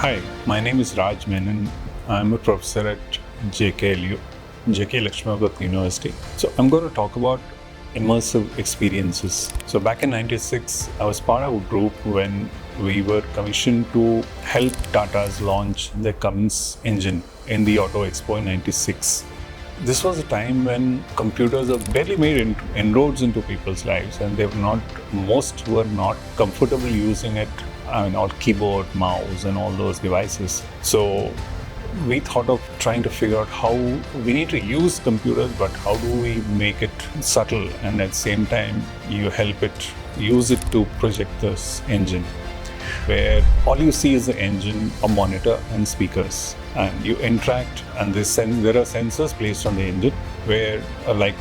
Hi, my name is Raj Menon. I'm a professor at JKLU, JK Lakshmipathy University. So I'm going to talk about immersive experiences. So back in '96, I was part of a group when we were commissioned to help Tata's launch the Cummins engine in the Auto Expo in '96. This was a time when computers have barely made inroads into people's lives, and most were not comfortable using it. All keyboard, mouse, and all those devices. So we thought of trying to figure out how we need to use computers, but how do we make it subtle and at the same time use it to project this engine, where all you see is the engine, a monitor, and speakers, and you interact. And there are sensors placed on the engine, where like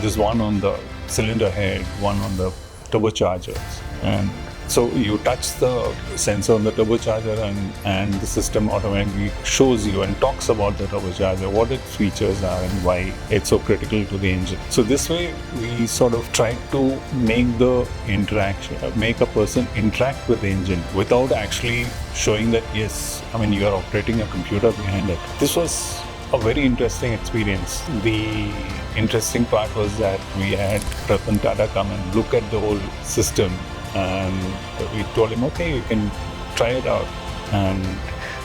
there's one on the cylinder head, one on the turbochargers, and so you touch the sensor on the turbocharger and the system automatically shows you and talks about the turbocharger, what its features are and why it's so critical to the engine. So this way we sort of tried to make a person interact with the engine without actually showing that, yes, you are operating a computer behind it. This was a very interesting experience. The interesting part was that we had Ratan Tata come and look at the whole system. And we told him, okay, you can try it out. And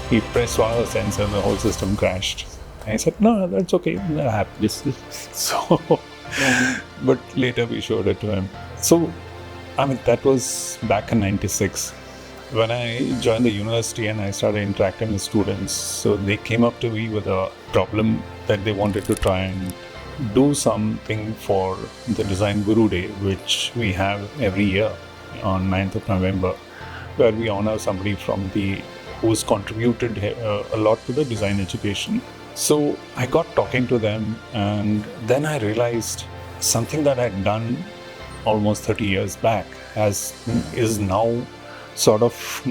he pressed one of the sensors and the whole system crashed. And I said, no, that's okay, that happens. So, but later we showed it to him. So, that was back in '96. When I joined the university and I started interacting with students, so they came up to me with a problem that they wanted to try and do something for the Design Guru Day, which we have every year on 9th of November, where we honor somebody who's contributed a lot to the design education. So I got talking to them, and then I realized something that I'd done almost 30 years back is now sort of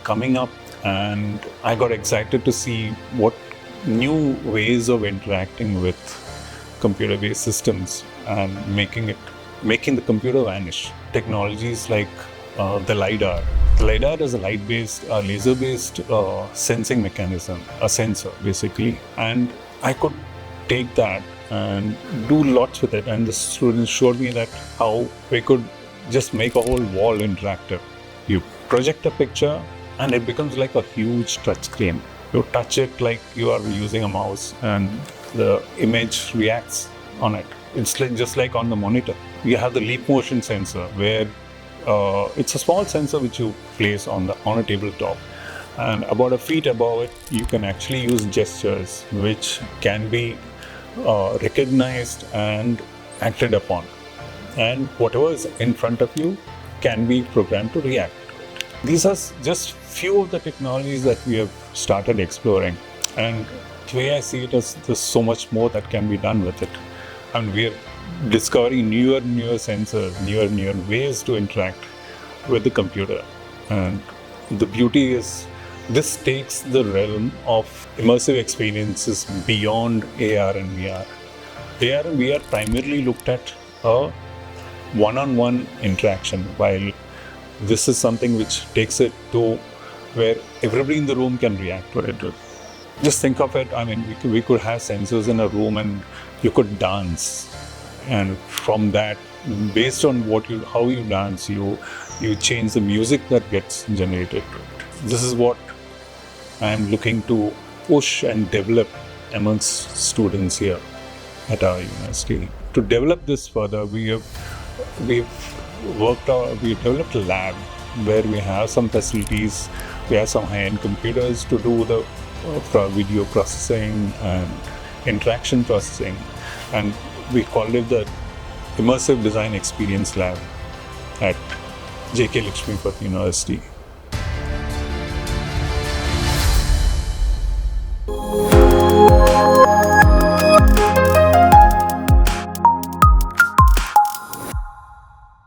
coming up, and I got excited to see what new ways of interacting with computer-based systems and making the computer vanish. Technologies like the LiDAR. The LiDAR is a laser-based sensing mechanism, a sensor basically. And I could take that and do lots with it. And the students showed me that how we could just make a whole wall interactive. You project a picture and it becomes like a huge touch screen. You touch it like you are using a mouse and the image reacts on it. It's just like on the monitor. You have the leap motion sensor, where it's a small sensor which you place on a tabletop, and about a feet above it, you can actually use gestures which can be recognized and acted upon, and whatever is in front of you can be programmed to react to it. These are just few of the technologies that we have started exploring, and the way I see it is there's so much more that can be done with it. We are discovering newer sensors, newer ways to interact with the computer. And the beauty is this takes the realm of immersive experiences beyond AR and VR. AR and VR primarily looked at a one-on-one interaction, while this is something which takes it to where everybody in the room can react to it. Just think of it, we could have sensors in a room and you could dance. And from that, based on how you dance, you change the music that gets generated to it. This is what I am looking to push and develop amongst students here at our university. To develop this further, we've developed a lab where we have some facilities. We have some high-end computers to do the video processing and interaction processing, and we called it the Immersive Design Experience Lab at JK Lakshmipathy University.